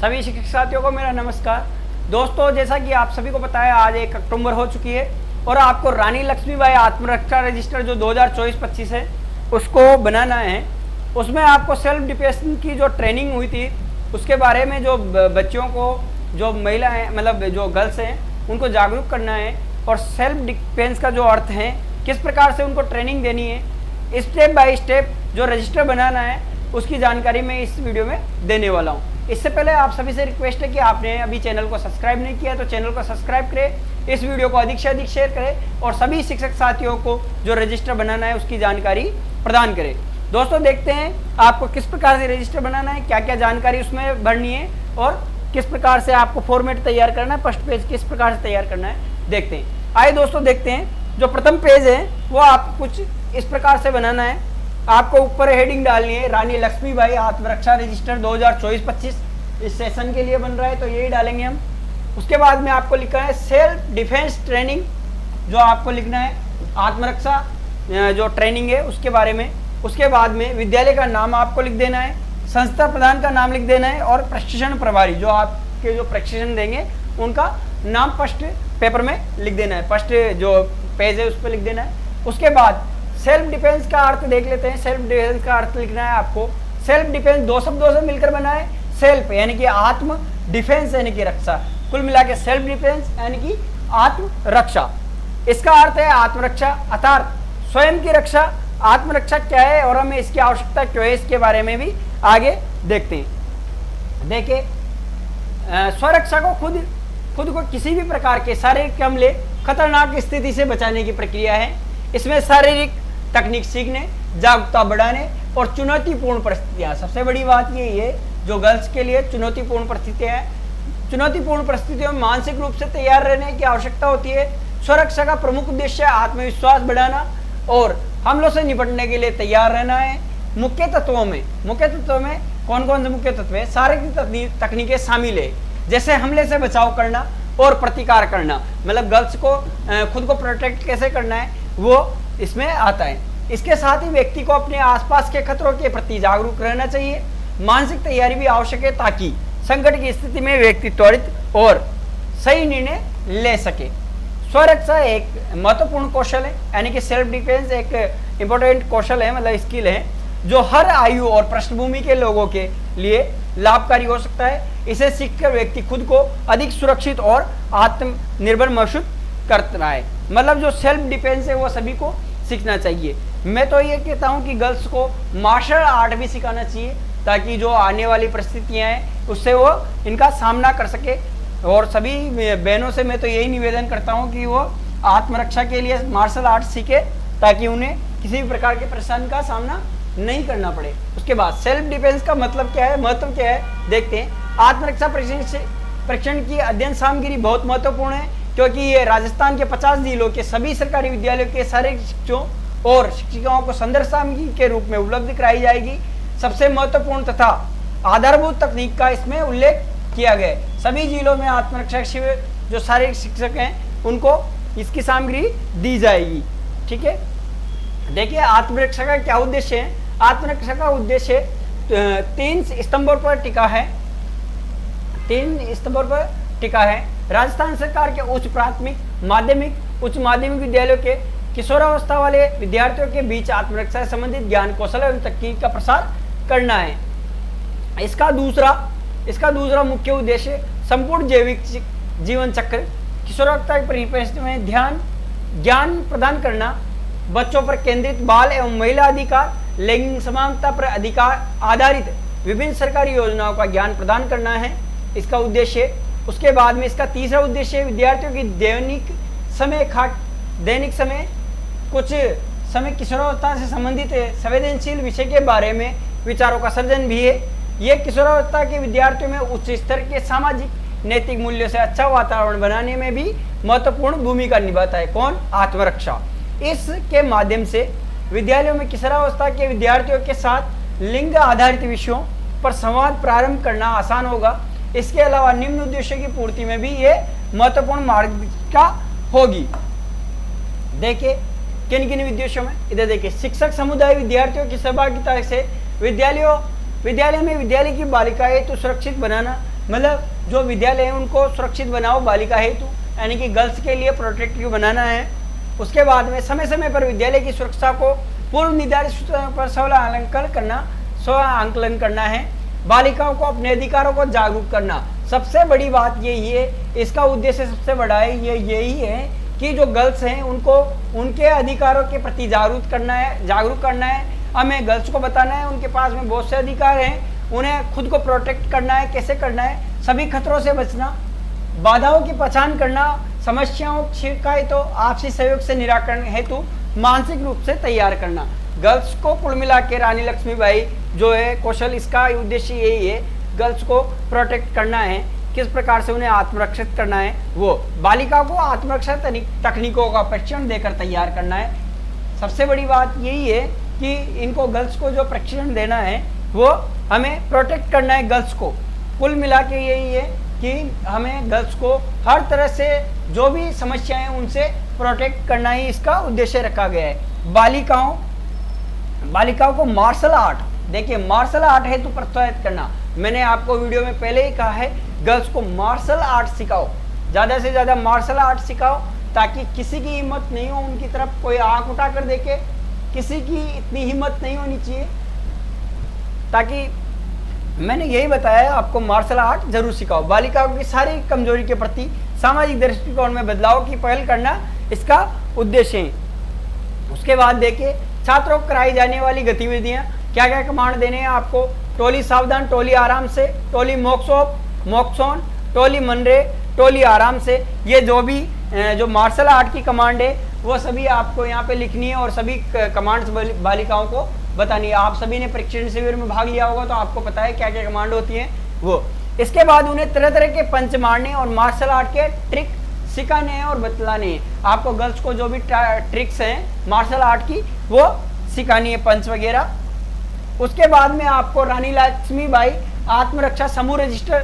सभी शिक्षक साथियों को मेरा नमस्कार। दोस्तों, जैसा कि आप सभी को पता है, आज 1 अक्टूबर हो चुकी है और आपको रानी लक्ष्मीबाई आत्मरक्षा रजिस्टर जो 2024-25 है उसको बनाना है। उसमें आपको सेल्फ डिफेंस की जो ट्रेनिंग हुई थी उसके बारे में जो बच्चों को, जो महिला हैं, मतलब जो गर्ल्स हैं, उनको जागरूक करना है और सेल्फ डिफेंस का जो अर्थ है, किस प्रकार से उनको ट्रेनिंग देनी है, स्टेप बाय स्टेप जो रजिस्टर बनाना है उसकी जानकारी मैं इस वीडियो में देने वाला हूँ। इससे पहले आप सभी से रिक्वेस्ट है कि आपने अभी चैनल को सब्सक्राइब नहीं किया तो चैनल को सब्सक्राइब करें, इस वीडियो को अधिक से अधिक शेयर करें और सभी शिक्षक साथियों को जो रजिस्टर बनाना है उसकी जानकारी प्रदान करें। दोस्तों, देखते हैं आपको किस प्रकार से रजिस्टर बनाना है, क्या क्या जानकारी उसमें भरनी है और किस प्रकार से आपको फॉर्मेट तैयार करना है, फर्स्ट पेज किस प्रकार से तैयार करना है। देखते हैं। आइए दोस्तों, देखते हैं। जो प्रथम पेज है वो आपको कुछ इस प्रकार से बनाना है। आपको ऊपर हेडिंग डालनी है, रानी लक्ष्मीबाई आत्मरक्षा रजिस्टर 2024-25 इस सेशन के लिए बन रहा है तो यही डालेंगे हम। उसके बाद में आपको लिखना है सेल्फ डिफेंस ट्रेनिंग, जो आपको लिखना है आत्मरक्षा जो ट्रेनिंग है उसके बारे में। उसके बाद में विद्यालय का नाम आपको लिख देना है, संस्था प्रधान का नाम लिख देना है और प्रशिक्षण प्रभारी जो आपके जो प्रशिक्षण देंगे उनका नाम फर्स्ट पेपर में लिख देना है, फर्स्ट जो पेज है उस पर लिख देना है। उसके बाद सेल्फ डिफेंस का अर्थ देख लेते हैं। सेल्फ डिफेंस का अर्थ लिखना है आपको। सेल्फ डिफेंस दो शब्दों से मिलकर बना है। सेल्फ यानी कि आत्म, डिफेंस यानी कि रक्षा, कुल मिला के सेल्फ डिफेंस यानी कि आत्म रक्षा। इसका अर्थ है आत्मरक्षा अर्थात स्वयं की रक्षा। आत्मरक्षा क्या है और हमें इसकी आवश्यकता क्यों है, इसके बारे में भी आगे देखते हैं। देखिए, स्वरक्षा को खुद को किसी भी प्रकार के शारीरिक हमले, खतरनाक स्थिति से बचाने की प्रक्रिया है। इसमें शारीरिक तकनीक सीखने, जागरूकता बढ़ाने और चुनौतीपूर्ण परिस्थितियां, सबसे बड़ी बात यही है जो गर्ल्स के लिए चुनौतीपूर्ण परिस्थितियां हैं। चुनौतीपूर्ण परिस्थितियों में मानसिक रूप से तैयार रहने की आवश्यकता होती है। स्वरक्षा का प्रमुख उद्देश्य आत्मविश्वास बढ़ाना और हमलों से निपटने के लिए तैयार रहना है। मुख्य तत्वों में कौन कौन से मुख्य तत्व है? शारीरिक तकनीकें शामिल है, जैसे हमले से बचाव करना और प्रतिकार करना, मतलब गर्ल्स को खुद को प्रोटेक्ट कैसे करना है वो इसमें आता है। इसके साथ ही व्यक्ति को अपने आसपास के खतरों के प्रति जागरूक रहना चाहिए। मानसिक तैयारी भी आवश्यक है ताकि संकट की स्थिति में व्यक्ति त्वरित और सही निर्णय ले सके। स्वरक्षा एक महत्वपूर्ण कौशल है, यानी कि सेल्फ डिफेंस एक इंपॉर्टेंट कौशल है, मतलब स्किल है जो हर आयु और पृष्ठभूमि के लोगों के लिए लाभकारी हो सकता है। इसे सीखकर व्यक्ति खुद को अधिक सुरक्षित और आत्मनिर्भर महसूस करता है। मतलब जो सेल्फ डिफेंस है वो सभी को सीखना चाहिए। मैं तो ये कहता हूँ कि गर्ल्स को मार्शल आर्ट भी सिखाना चाहिए ताकि जो आने वाली परिस्थितियाँ हैं उससे वो इनका सामना कर सके। और सभी बहनों से मैं तो यही निवेदन करता हूँ कि वो आत्मरक्षा के लिए मार्शल आर्ट सीखे ताकि उन्हें किसी भी प्रकार की परेशानी का सामना नहीं करना पड़े। उसके बाद सेल्फ डिफेंस का मतलब क्या है, महत्व क्या है, देखते हैं। आत्मरक्षा प्रशिक्षण की अध्ययन सामग्री बहुत महत्वपूर्ण है क्योंकि ये राजस्थान के 50 जिलों के सभी सरकारी विद्यालयों के सारे शिक्षकों और शिक्षिकाओं को संदर्भ सामग्री के रूप में उपलब्ध कराई जाएगी। सबसे महत्वपूर्ण तथा आधारभूत तकनीक का इसमें उल्लेख किया गया है। सभी जिलों में आत्मरक्षा शिविर जो सारे शिक्षक हैं उनको इसकी सामग्री दी जाएगी। ठीक है, देखिए आत्मरक्षा का क्या उद्देश्य है। आत्मरक्षा का उद्देश्य 3 स्तंभों पर टिका है। 3 स्तंभों पर टिका है। राजस्थान सरकार के उच्च प्राथमिक, माध्यमिक, उच्च माध्यमिक विद्यालयों के किशोरावस्था वाले विद्यार्थियों के बीच आत्मरक्षा से संबंधित ज्ञान, कौशल एवं तकनीक का प्रसार करना है। इसका दूसरा मुख्य उद्देश्य संपूर्ण जैविक जीवन चक्र, किशोरावस्था के परिप्रेक्ष्य में ज्ञान प्रदान करना, बच्चों पर केंद्रित बाल एवं महिला अधिकार, लैंगिक समानता पर अधिकार आधारित विभिन्न सरकारी योजनाओं का ज्ञान प्रदान करना है इसका उद्देश्य। उसके बाद में इसका तीसरा उद्देश्य विद्यार्थियों की दैनिक समय कुछ समय किशोरावस्था से संबंधित संवेदनशील विषय के बारे में विचारों का सर्जन भी है। यह किशोरावस्था के विद्यार्थियों में उच्च स्तर के सामाजिक नैतिक मूल्यों से अच्छा वातावरण बनाने में भी महत्वपूर्ण भूमिका निभाता है। कौन? आत्मरक्षा। इसके माध्यम से विद्यालयों में किशोरावस्था के विद्यार्थियों के साथ लिंग आधारित विषयों पर संवाद प्रारंभ करना आसान होगा। इसके अलावा निम्न उद्देश्यों की पूर्ति में भी ये महत्वपूर्ण मार्गिका होगी। देखिए किन किन उद्देश्यों में, इधर देखिए शिक्षक समुदाय विद्यार्थियों की सहभागिता से विद्यालय में विद्यालय की बालिकाएं तो सुरक्षित बनाना, मतलब जो विद्यालय है उनको सुरक्षित बनाओ बालिका हेतु, यानी कि गर्ल्स के लिए प्रोटेक्टिव बनाना है। उसके बाद में समय समय पर विद्यालय की सुरक्षा को पूर्व निर्धारित सूचनाओं पर स्व आंकलन करना है। बालिकाओं को अपने अधिकारों को जागरूक करना, सबसे बड़ी बात यही है, इसका उद्देश्य सबसे बड़ा है ये यही है कि जो गर्ल्स हैं उनको उनके अधिकारों के प्रति जागरूक करना है। हमें गर्ल्स को बताना है उनके पास में बहुत से अधिकार हैं, उन्हें खुद को प्रोटेक्ट करना है। कैसे करना है? सभी खतरों से बचना, बाधाओं की पहचान करना, समस्याओं शिकायतों आपसी सहयोग से निराकरण हेतु मानसिक रूप से तैयार करना। गर्ल्स को कुल मिला के रानी लक्ष्मीबाई जो है कौशल, इसका उद्देश्य यही है, गर्ल्स को प्रोटेक्ट करना है, किस प्रकार से उन्हें आत्मरक्षित करना है, वो बालिका को आत्मरक्षा तकनीकों का प्रशिक्षण देकर तैयार करना है। सबसे बड़ी बात यही है कि इनको गर्ल्स को जो प्रशिक्षण देना है वो हमें प्रोटेक्ट करना है गर्ल्स को। कुल मिला के यही है कि हमें गर्ल्स को हर तरह से जो भी समस्याएं उनसे प्रोटेक्ट करना ही इसका उद्देश्य रखा गया है। बालिकाओं को मार्शल आर्ट, देखिए मार्शल आर्ट है तो प्रोत्साहित करना। मैंने आपको वीडियो में पहले ही कहा है, गर्ल्स को मार्शल आर्ट सिखाओ, ज़्यादा से ज़्यादा मार्शल आर्ट सिखाओ, ताकि किसी की हिम्मत नहीं हो उनकी तरफ कोई आंख उठा कर देखे, किसी की इतनी हिम्मत नहीं होनी चाहिए। ताकि मैंने यही बताया आपको, मार्शल आर्ट जरूर सिखाओ। बालिकाओं की शारीरिक कमजोरी के प्रति सामाजिक दृष्टिकोण में बदलाव की पहल करना इसका उद्देश्य है। उसके बाद देखिए छात्रों को कराई जाने वाली गतिविधियां, क्या क्या कमांड देने हैं आपको। टोली सावधान, टोली आराम से, टोली मोक्सोन, टोली मनरे, टोली आराम से। ये जो मार्शल आर्ट की कमांड है वो सभी आपको यहाँ पे लिखनी है और सभी कमांड्स बालिकाओं को बतानी है। आप सभी ने प्रशिक्षण शिविर में भाग लिया होगा तो आपको पता है क्या क्या कमांड होती है वो। इसके बाद उन्हें तरह तरह के पंच मारने और मार्शल आर्ट के ट्रिक सिखाने हैं और बतलाने हैं। आपको गर्ल्स को जो भी ट्रिक्स हैं मार्शल आर्ट की वो सिखानी है, पंच वगैरह। उसके बाद में आपको रानी लक्ष्मीबाई आत्मरक्षा समूह रजिस्टर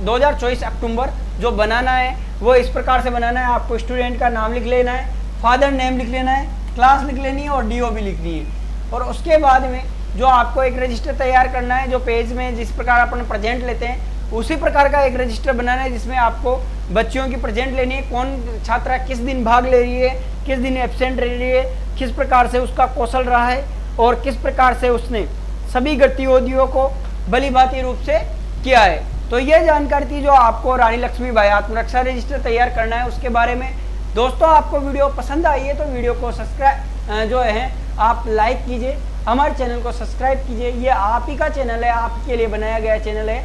2024 अक्टूबर जो बनाना है वो इस प्रकार से बनाना है। आपको स्टूडेंट का नाम लिख लेना है, फादर नेम लिख लेना है, क्लास लिख लेनी है और DO भी लिखनी है। और उसके बाद में जो आपको एक रजिस्टर तैयार करना है, जो पेज में जिस प्रकार अपन प्रेजेंट लेते हैं उसी प्रकार का एक रजिस्टर बनाना है, जिसमें आपको बच्चियों की प्रेजेंट लेनी है, कौन छात्रा किस दिन भाग ले रही है, किस दिन एब्सेंट रह रही है, किस प्रकार से उसका कौशल रहा है और किस प्रकार से उसने सभी गतिविधियों को भलीभांति रूप से किया है। तो ये जानकारी थी जो आपको रानी लक्ष्मीबाई आत्मरक्षा रजिस्टर तैयार करना है उसके बारे में। दोस्तों आपको वीडियो पसंद आई है तो वीडियो को सब्सक्राइब जो है आप लाइक कीजिए, हमारे चैनल को सब्सक्राइब कीजिए। ये आप ही का चैनल है, आपके लिए बनाया गया चैनल है,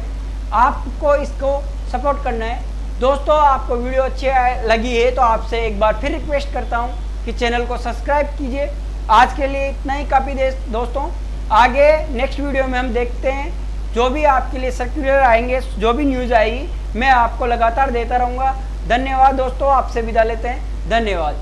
आपको इसको सपोर्ट करना है। दोस्तों आपको वीडियो अच्छी लगी है तो आपसे एक बार फिर रिक्वेस्ट करता हूँ कि चैनल को सब्सक्राइब कीजिए। आज के लिए इतना ही काफ़ी दोस्तों, आगे नेक्स्ट वीडियो में हम देखते हैं जो भी आपके लिए सर्कुलर आएंगे, जो भी न्यूज़ आएगी मैं आपको लगातार देता रहूँगा। धन्यवाद दोस्तों, आपसे विदा लेते हैं, धन्यवाद।